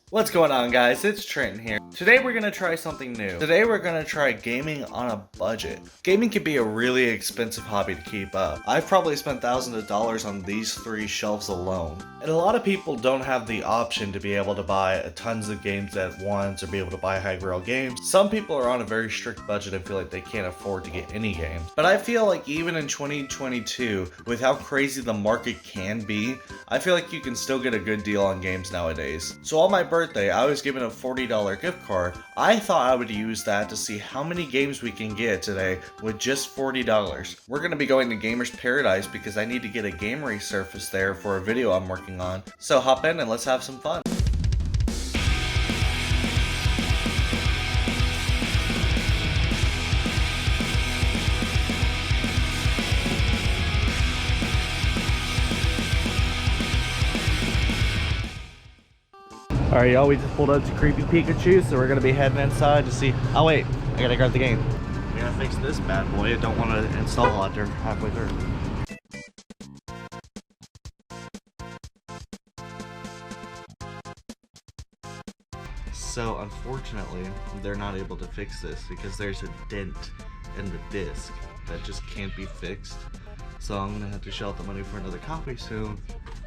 What's going on, guys? It's Trenton here. Today we're going to try something new. Today we're going to try gaming on a budget. Gaming can be a really expensive hobby to keep up. I've probably spent thousands of dollars on these 3 shelves alone. And a lot of people don't have the option to be able to buy tons of games at once or be able to buy high-grade games. Some people are on a very strict budget and feel like they can't afford to get any games. But I feel like even in 2022, with how crazy the market can be, I feel like you can still get a good deal on games nowadays. So on my birthday, I was given a $40 gift card. I thought I would use that to see how many games we can get today with just $40. We're going to be going to Gamers Paradise because I need to get a game resurface there for a video I'm working on. So hop in and let's have some fun. Alright, y'all, we just pulled up to Creepy Pikachu, so we're gonna be heading inside to see. Oh wait, I gotta grab the game. We gotta fix this bad boy. I don't want to install it after halfway through. So unfortunately, they're not able to fix this because there's a dent in the disc that just can't be fixed. So I'm gonna have to shell out the money for another copy soon.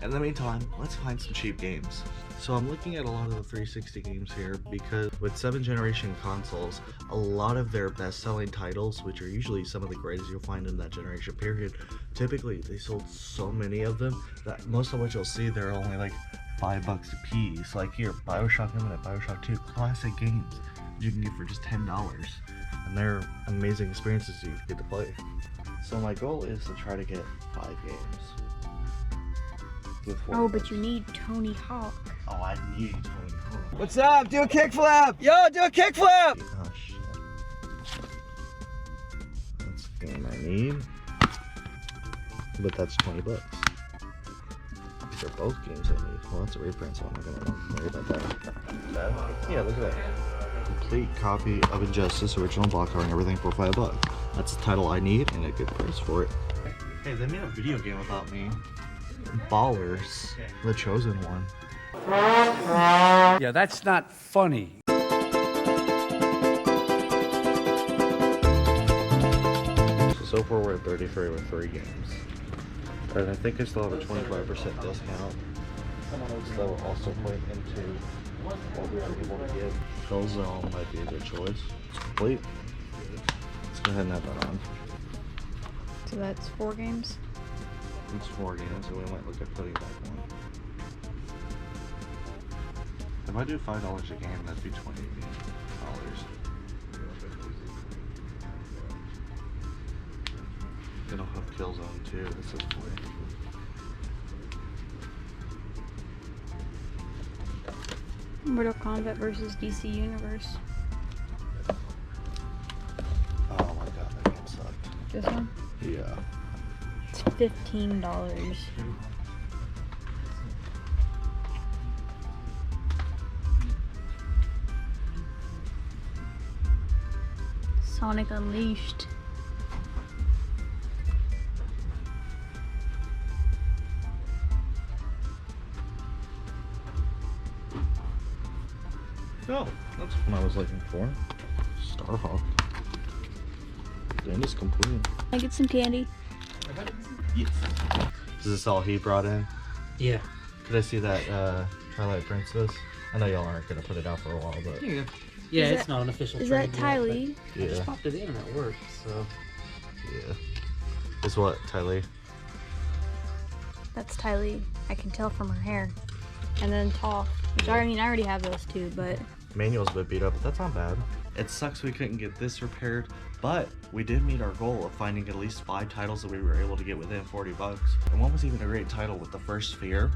In the meantime, let's find some cheap games. So I'm looking at a lot of the 360 games here because with 7th generation consoles, a lot of their best-selling titles, which are usually some of the greatest you'll find in that generation period, typically they sold so many of them that most of what you'll see, they're only like $5 a piece. Like here, Bioshock Infinite, Bioshock 2, classic games you can get for just $10. And they're amazing experiences you get to play. So my goal is to try to get 5 games. Oh, but you need Tony Hawk. Oh, I need Tony Hawk. What's up? Do a kickflip! Yo, do a kickflip! Oh, shit. That's the game I need. But that's $20. These are both games I need. Well, that's a reprint, so I'm not gonna worry about that. Yeah, look at that. Complete copy of Injustice, original block cover and everything for $5. That's the title I need and a good price for it. Hey, they made a video game about me. Ballers, the chosen one. Yeah, that's not funny. So far we're at 33 with 3 games. And I think I still have a 25% discount. So that will also play into what we are able to get. Killzone might be a good choice. It's complete. Let's go ahead and have that on. So that's 4 games? It's 4 games, and we might look at putting back one. If I do $5 a game, that'd be $20. It'll have Killzone too. This is great. Mortal Kombat versus DC Universe. Oh my god, that game sucked. This one? Yeah. It's $15. Sonic Unleashed. Oh, that's what I was looking for. Starhawk. And it's complete. Can I get some candy? Yes. Is this all he brought in? Yeah. Could I see that Twilight Princess? I know y'all aren't gonna put it out for a while, but Yeah, Is it's that- not an official Is trade that yet, Ty but Lee? I yeah, just popped it in and it worked, so. yeah. Is what, Tylee? That's Ty Lee. I can tell from her hair. And then Toph. Which I mean, I already have those two, but Manual's a bit beat up, but that's not bad. It sucks we couldn't get this repaired, but we did meet our goal of finding at least 5 titles that we were able to get within $40. And one was even a great title with the First Sphere,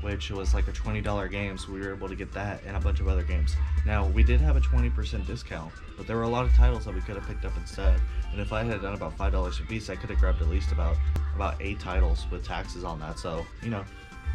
which was like a $20 game, so we were able to get that and a bunch of other games. Now, we did have a 20% discount, but there were a lot of titles that we could have picked up instead. And if I had done about $5 a piece, I could have grabbed at least about 8 titles with taxes on that. So, you know,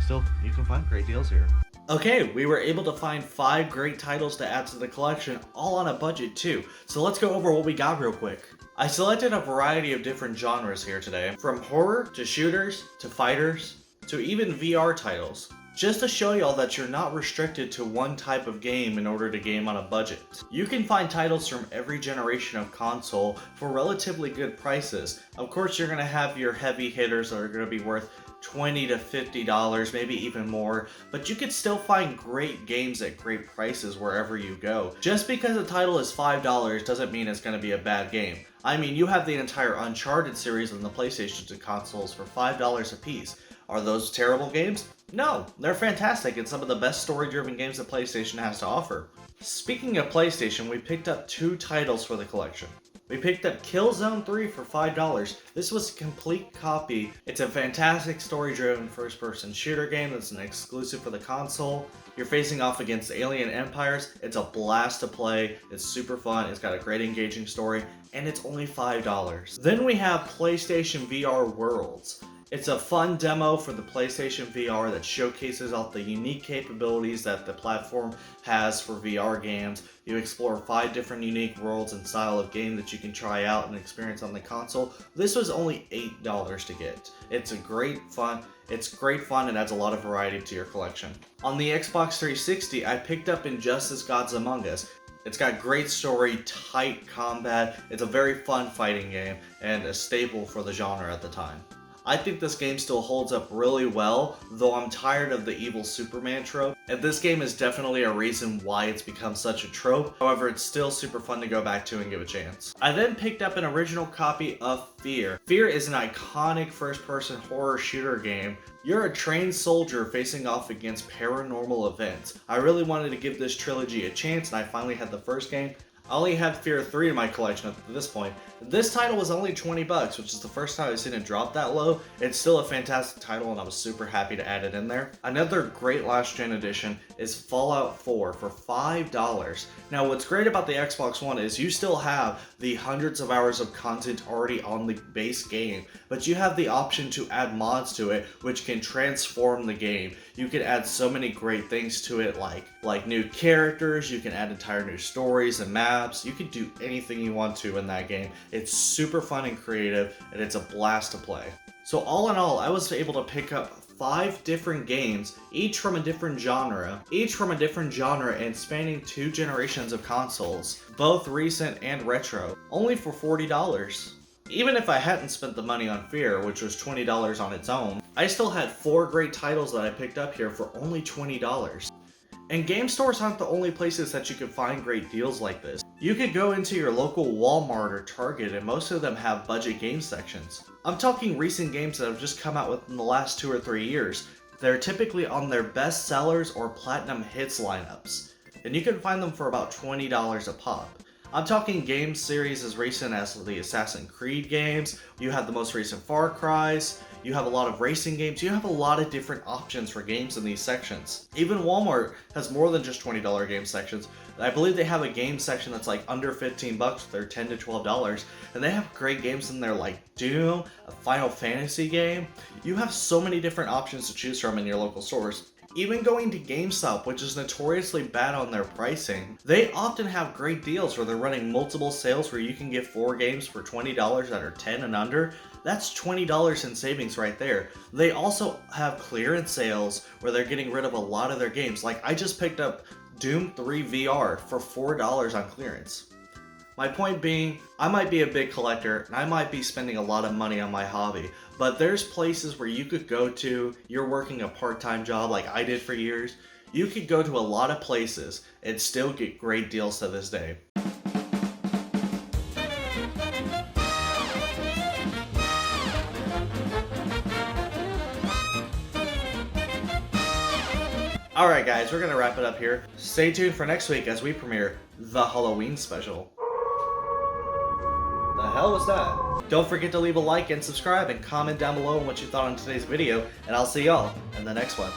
still, you can find great deals here. Okay, we were able to find 5 great titles to add to the collection, all on a budget too. So let's go over what we got real quick. I selected a variety of different genres here today, from horror to shooters to fighters to even VR titles. just to show y'all that you're not restricted to one type of game in order to game on a budget. You can find titles from every generation of console for relatively good prices. Of course, you're going to have your heavy hitters that are going to be worth $20 to $50, maybe even more, but you could still find great games at great prices wherever you go. Just because a title is $5 doesn't mean it's going to be a bad game. I mean, you have the entire Uncharted series on the PlayStation consoles for $5 a piece. Are those terrible games? No, they're fantastic and some of the best story-driven games that PlayStation has to offer. Speaking of PlayStation, we picked up 2 titles for the collection. We picked up Killzone 3 for $5. This was a complete copy. It's a fantastic story-driven first-person shooter game that's an exclusive for the console. You're facing off against alien empires. It's a blast to play. It's super fun. It's got a great engaging story, and it's only $5. Then we have PlayStation VR Worlds. It's a fun demo for the PlayStation VR that showcases all the unique capabilities that the platform has for VR games. You explore 5 different unique worlds and style of game that you can try out and experience on the console. This was only $8 to get. It's great fun and adds a lot of variety to your collection. On the Xbox 360, I picked up Injustice Gods Among Us. It's got great story, tight combat, it's a very fun fighting game, and a staple for the genre at the time. I think this game still holds up really well, though I'm tired of the evil Superman trope, and this game is definitely a reason why it's become such a trope. However, it's still super fun to go back to and give a chance. I then picked up an original copy of Fear. Fear is an iconic first-person horror shooter game. You're a trained soldier facing off against paranormal events. I really wanted to give this trilogy a chance, and I finally had the first game. I only had Fear 3 in my collection up to this point. This title was only $20, which is the first time I've seen it drop that low. It's still a fantastic title and I was super happy to add it in there. Another great last gen edition is Fallout 4 for $5. Now what's great about the Xbox One is you still have the hundreds of hours of content already on the base game, but you have the option to add mods to it which can transform the game. You can add so many great things to it like new characters, you can add entire new stories and maps, you can do anything you want to in that game. It's super fun and creative, and it's a blast to play. So all in all, I was able to pick up 5 different games, each from a different genre and spanning 2 generations of consoles, both recent and retro, only for $40. Even if I hadn't spent the money on Fear, which was $20 on its own, I still had 4 great titles that I picked up here for only $20. And game stores aren't the only places that you can find great deals like this. You could go into your local Walmart or Target and most of them have budget game sections. I'm talking recent games that have just come out within the last 2 or 3 years. They're typically on their best sellers or platinum hits lineups. And you can find them for about $20 a pop. I'm talking game series as recent as the Assassin's Creed games, you have the most recent Far Cry's, you have a lot of racing games, you have a lot of different options for games in these sections. Even Walmart has more than just $20 game sections. I believe they have a game section that's like under $15, they're $10 to $12, and they have great games in there like Doom, a Final Fantasy game. You have so many different options to choose from in your local stores. Even going to GameStop, which is notoriously bad on their pricing, they often have great deals where they're running multiple sales where you can get 4 games for $20 that are 10 and under. That's $20 in savings right there. They also have clearance sales where they're getting rid of a lot of their games. Like I just picked up Doom 3 VR for $4 on clearance. My point being, I might be a big collector and I might be spending a lot of money on my hobby, but there's places where you could go to, you're working a part-time job like I did for years, you could go to a lot of places and still get great deals to this day. Alright guys, we're gonna wrap it up here. Stay tuned for next week as we premiere the Halloween special. The hell was that? Don't forget to leave a like and subscribe and comment down below on what you thought on today's video, and I'll see y'all in the next one.